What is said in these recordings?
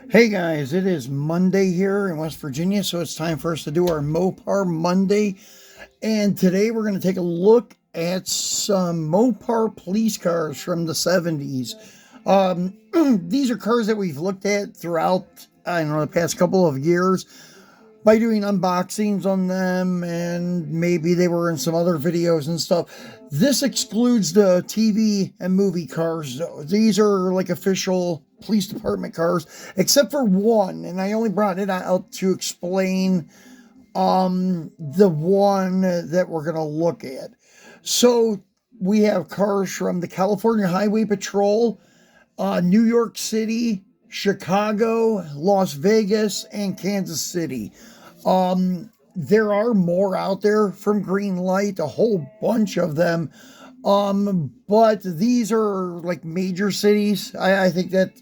Hey guys, it is Monday here in West Virginia, so it's time for us to do our Mopar Monday. And today we're going to take a look at some Mopar police cars from the 70s. These are cars that we've looked at throughout, I don't know, the past couple of years by doing unboxings on them, and maybe they were in some other videos and stuff. This excludes the TV and movie cars, though. These are like official police department cars, except for one, and I only brought it out to explain the one that we're going to look at. So we have cars from the California Highway Patrol, New York City, Chicago, Las Vegas, and Kansas City. There are more out there from Greenlight, a whole bunch of them. But these are like major cities. I think that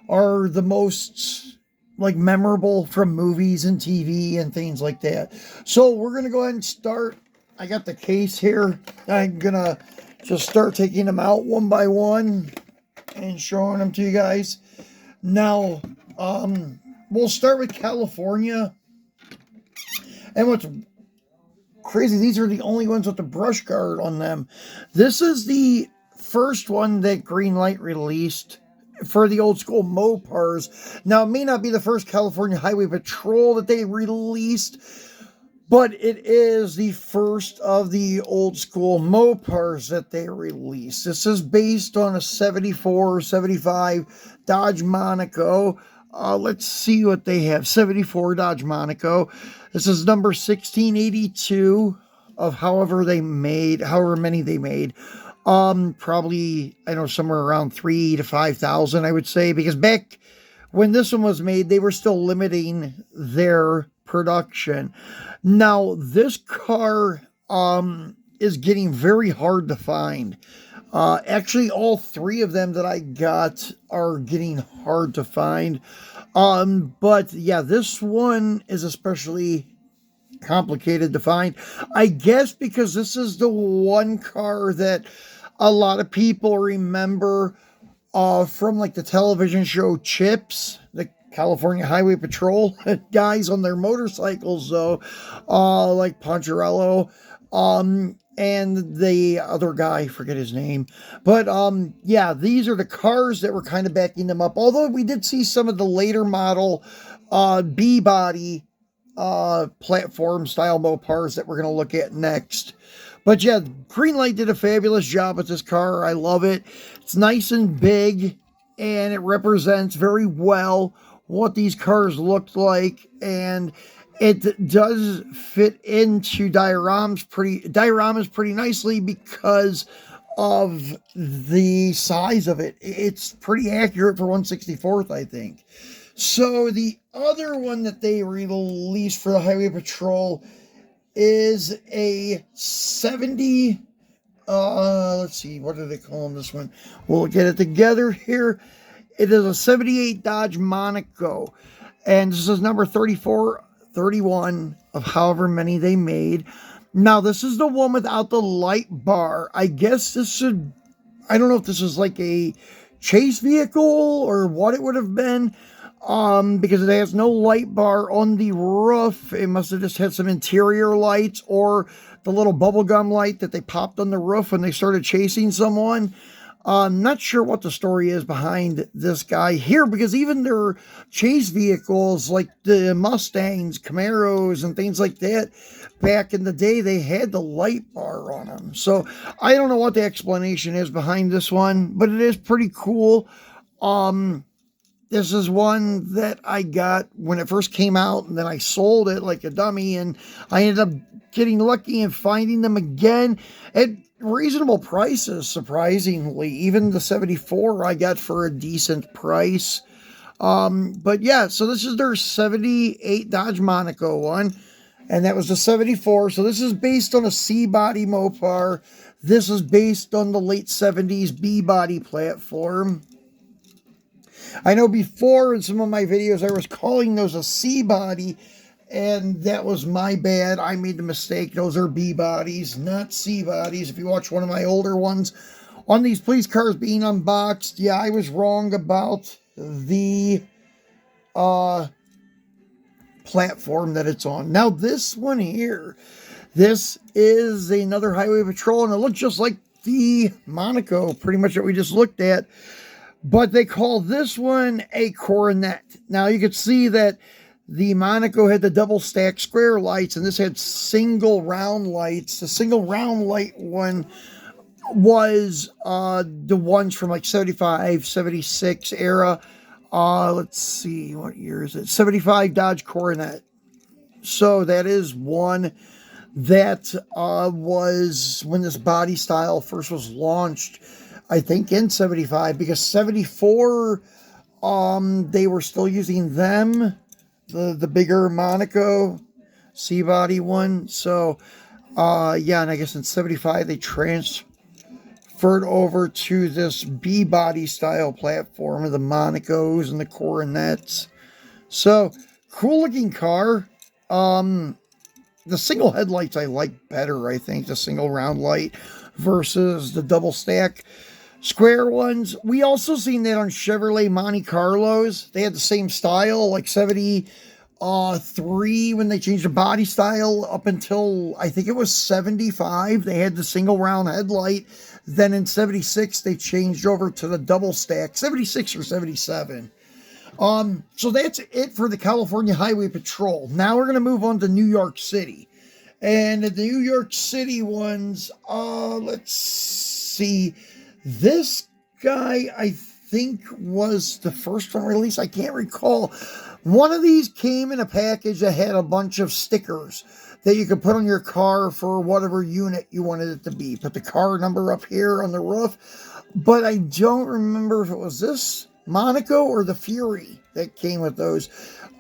are the most like memorable from movies and TV and things like that. So we're going to go ahead and start. I got the case here. I'm going to just start taking them out one by one and showing them to you guys. Now, we'll start with California. And what's crazy, these are the only ones with the brush guard on them. This is the first one that Greenlight released for the old school Mopars. Now, it may not be the first California Highway Patrol that they released, but it is the first of the old school Mopars that they released. This is based on a 74, 75 Dodge Monaco. Let's see what they have. 74 Dodge Monaco. This is number 1682 of however many they made. Probably, I know, somewhere around 3,000 to 5,000, I would say, because back when this one was made, they were still limiting their production. Now, this car is getting very hard to find. Actually, all three of them that I got are getting hard to find. But yeah, this one is especially complicated to find. I guess because this is the one car that a lot of people remember from like the television show Chips, the California Highway Patrol guys on their motorcycles, though, like Poncherello, and the other guy, forget his name. But yeah, these are the cars that were kind of backing them up. Although we did see some of the later model B-body platform style Mopars that we're going to look at next. But yeah, Greenlight did a fabulous job with this car. I love it. It's nice and big, and it represents very well what these cars looked like, and it does fit into dioramas pretty nicely because of the size of it. It's pretty accurate for 1/64th, I think. So the other one that they released for the Highway Patrol is a 70, let's see, what do they call this one? We'll get it together here. It is a 78 Dodge Monaco, and this is number 3431 of however many they made. Now, this is the one without the light bar. I guess I don't know if this is like a chase vehicle or what it would have been, because it has no light bar on the roof. It must have just had some interior lights or the little bubblegum light that they popped on the roof when they started chasing someone. I'm not sure what the story is behind this guy here, because even their chase vehicles, like the Mustangs, Camaros, and things like that, back in the day, they had the light bar on them. So I don't know what the explanation is behind this one, but it is pretty cool. This is one that I got when it first came out, and then I sold it like a dummy, and I ended up getting lucky and finding them again at reasonable prices, surprisingly. Even the 74 I got for a decent price. But yeah, so this is their 78 Dodge Monaco one, and that was the 74. So this is based on a C-body Mopar. This is based on the late 70s B-body platform. I know before in some of my videos I was calling those a C-body, and that was my bad. I made the mistake. Those are B-bodies, not C-bodies. If you watch one of my older ones on these police cars being unboxed, yeah, I was wrong about the platform that it's on. Now, this one here, this is another highway patrol, and it looks just like the Monaco, pretty much what we just looked at. But they call this one a coronet. Now, you can see that the Monaco had the double stack square lights, and this had single round lights. The single round light one was the ones from like 75, 76 era. Let's see, what year is it? 75 Dodge Coronet. So that is one that was when this body style first was launched, I think in 75, because 74, they were still using them, the bigger Monaco C-body one. So, yeah, and I guess in 75 they transferred over to this B-body style platform of the Monacos and the Coronets. So, cool looking car. The single headlights I like better, I think, the single round light versus the double stack square ones. We also seen that on Chevrolet Monte Carlos. They had the same style, like 73 when they changed the body style up until, I think it was 75. They had the single round headlight. Then in 76, they changed over to the double stack, 76 or 77. So that's it for the California Highway Patrol. Now we're going to move on to New York City. And the New York City ones, let's see. This guy, I think, was the first one released. I can't recall. One of these came in a package that had a bunch of stickers that you could put on your car for whatever unit you wanted it to be. Put the car number up here on the roof. But I don't remember if it was this Monaco or the Fury that came with those.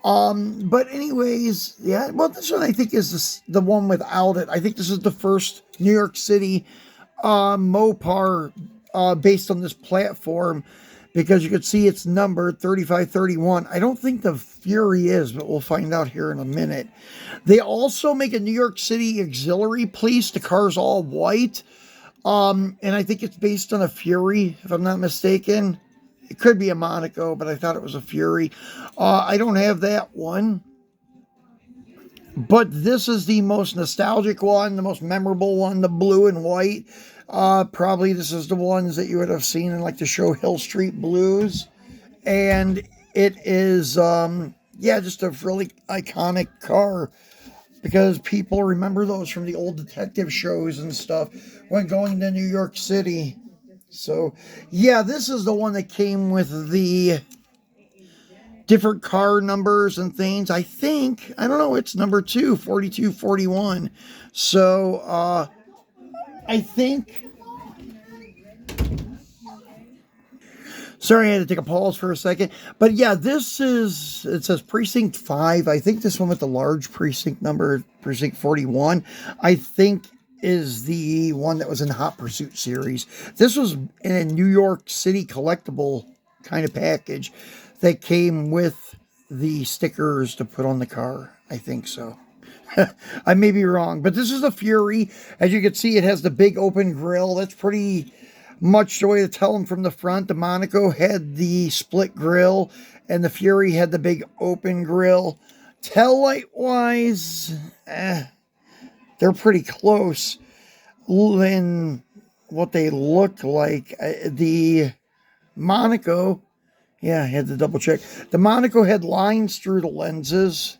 But anyways, yeah, well, this one I think is the one without it. I think this is the first New York City Mopar based on this platform, because you could see it's numbered 3531. I don't think the Fury is, but we'll find out here in a minute. They also make a New York City auxiliary police. The car's all white. And I think it's based on a Fury, if I'm not mistaken. It could be a Monaco, but I thought it was a Fury. I don't have that one. But this is the most nostalgic one, the most memorable one, the blue and white. Probably this is the ones that you would have seen in like the show Hill Street Blues. And it is, yeah, just a really iconic car, because people remember those from the old detective shows and stuff when going to New York City. So, yeah, this is the one that came with the different car numbers and things. I think, I don't know, it's number 2, 4241. So, I think, sorry, I had to take a pause for a second. But yeah, this is, it says Precinct 5. I think this one with the large precinct number, Precinct 41, I think is the one that was in the Hot Pursuit series. This was in a New York City collectible kind of package that came with the stickers to put on the car. I think so. I may be wrong, but this is a Fury. As you can see, it has the big open grille. That's pretty much the way to tell them from the front. The Monaco had the split grille, and the Fury had the big open grille. Tail light wise, they're pretty close in what they look like. The Monaco, yeah, I had to double check. The Monaco had lines through the lenses.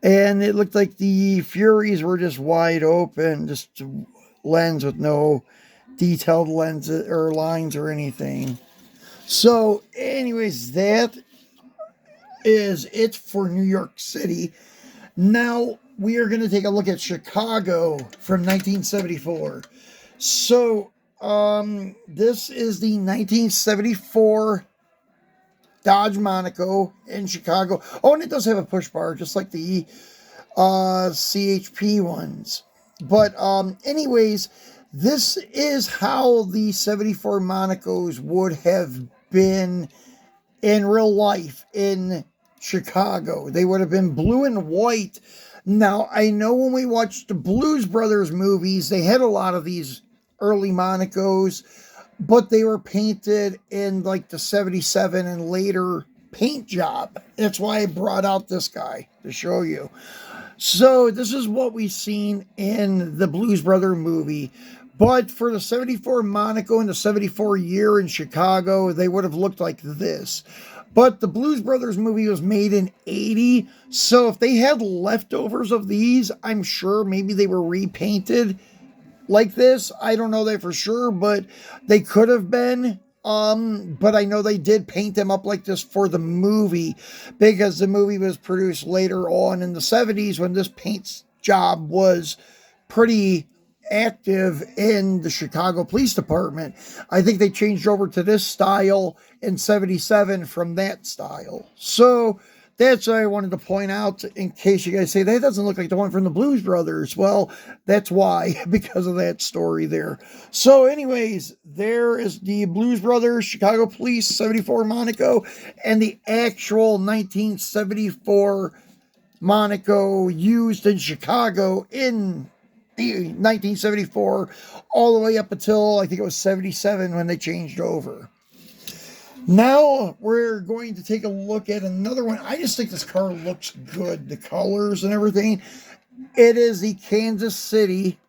And it looked like the Furies were just wide open, just lens with no detailed lenses or lines or anything. So, anyways, that is it for New York City. Now, we are going to take a look at Chicago from 1974. So, this is the 1974 Dodge Monaco in Chicago. Oh, and it does have a push bar, just like the CHP ones. But anyways, this is how the 74 Monacos would have been in real life in Chicago. They would have been blue and white. Now, I know when we watched the Blues Brothers movies, they had a lot of these early Monacos, but they were painted in like the 77 and later paint job. That's why I brought out this guy to show you. So this is what we've seen in the Blues Brother movie. But for the 74 Monaco and the 74 year in Chicago, they would have looked like this. But the Blues Brothers movie was made in 80. So if they had leftovers of these, I'm sure maybe they were repainted like this. I don't know that for sure, but they could have been. But I know they did paint them up like this for the movie because the movie was produced later on in the 70s when this paint job was pretty active in the Chicago Police Department. I think they changed over to this style in 77 from that style. So that's what I wanted to point out in case you guys say that doesn't look like the one from the Blues Brothers. Well, that's why, because of that story there. So anyways, there is the Blues Brothers, Chicago Police, 74 Monaco, and the actual 1974 Monaco used in Chicago in the 1974 all the way up until I think it was 77 when they changed over. Now we're going to take a look at another one. I just think this car looks good, the colors and everything. It is the Kansas City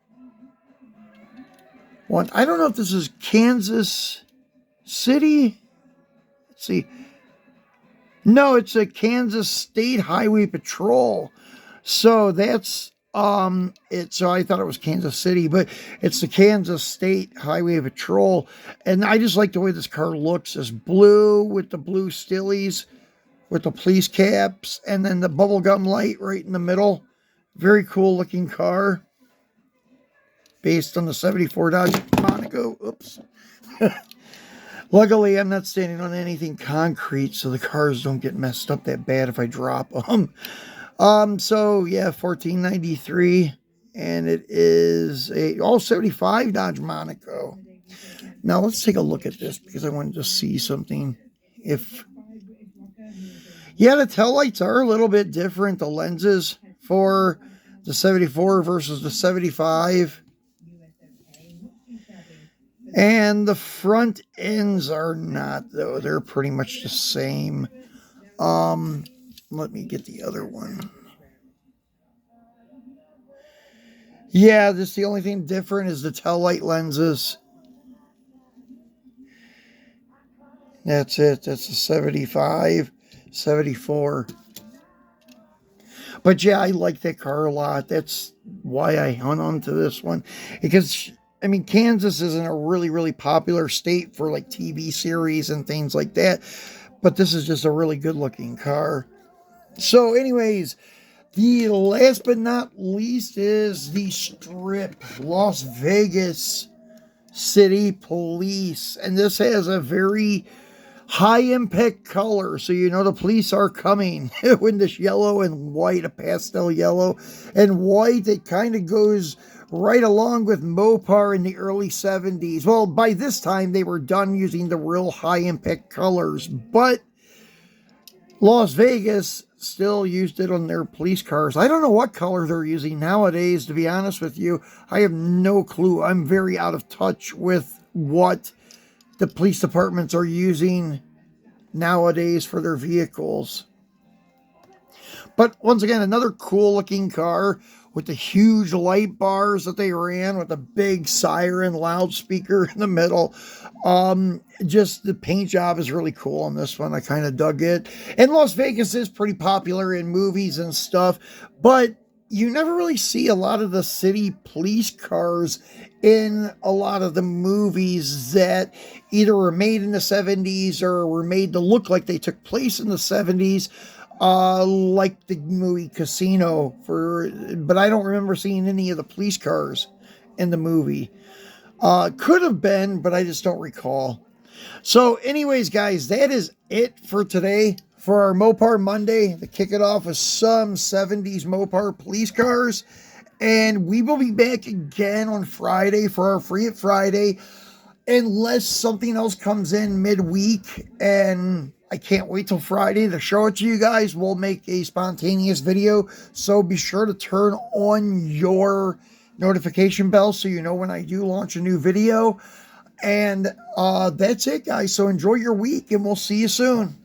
one. I don't know if this is Kansas City. Let's see. No, it's a Kansas State Highway Patrol. So that's so I thought it was Kansas City, but it's the Kansas State Highway Patrol. And I just like the way this car looks. It's blue with the blue stillies with the police caps and then the bubblegum light right in the middle. Very cool looking car. Based on the 74 Dodge Monaco. Oops. Luckily, I'm not standing on anything concrete, so the cars don't get messed up that bad if I drop them. So yeah, 1493, and it is a all 75 Dodge Monaco. Now let's take a look at this because I wanted to see something. Yeah, the taillights are a little bit different. The lenses for the 74 versus the 75. And the front ends are not, though. They're pretty much the same. Let me get the other one. Yeah, this the only thing different is the taillight lenses. That's it. That's the 75, 74. But yeah, I like that car a lot. That's why I hung on to this one. Because, I mean, Kansas isn't a really, really popular state for like TV series and things like that. But this is just a really good looking car. So anyways, the last but not least is the Strip, Las Vegas City Police. And this has a very high impact color, so you know the police are coming. With this yellow and white, a pastel yellow and white, it kind of goes right along with Mopar in the early 70s. Well, by this time they were done using the real high impact colors, but Las Vegas still used it on their police cars. I don't know what color they're using nowadays, to be honest with you. I have no clue. I'm very out of touch with what the police departments are using nowadays for their vehicles. But once again, another cool looking car with the huge light bars that they ran with a big siren loudspeaker in the middle. Just the paint job is really cool on this one. I kind of dug it. And Las Vegas is pretty popular in movies and stuff, but you never really see a lot of the city police cars in a lot of the movies that either were made in the 70s or were made to look like they took place in the 70s. Like the movie Casino, but I don't remember seeing any of the police cars in the movie. Could have been, but I just don't recall. So anyways, guys, that is it for today for our Mopar Monday. To kick it off with some 70s Mopar police cars. And we will be back again on Friday for our Free It Friday, unless something else comes in midweek, and I can't wait till Friday to show it to you guys. We'll make a spontaneous video, so be sure to turn on your notification bell so you know when I do launch a new video. And that's it, guys. So enjoy your week, and we'll see you soon.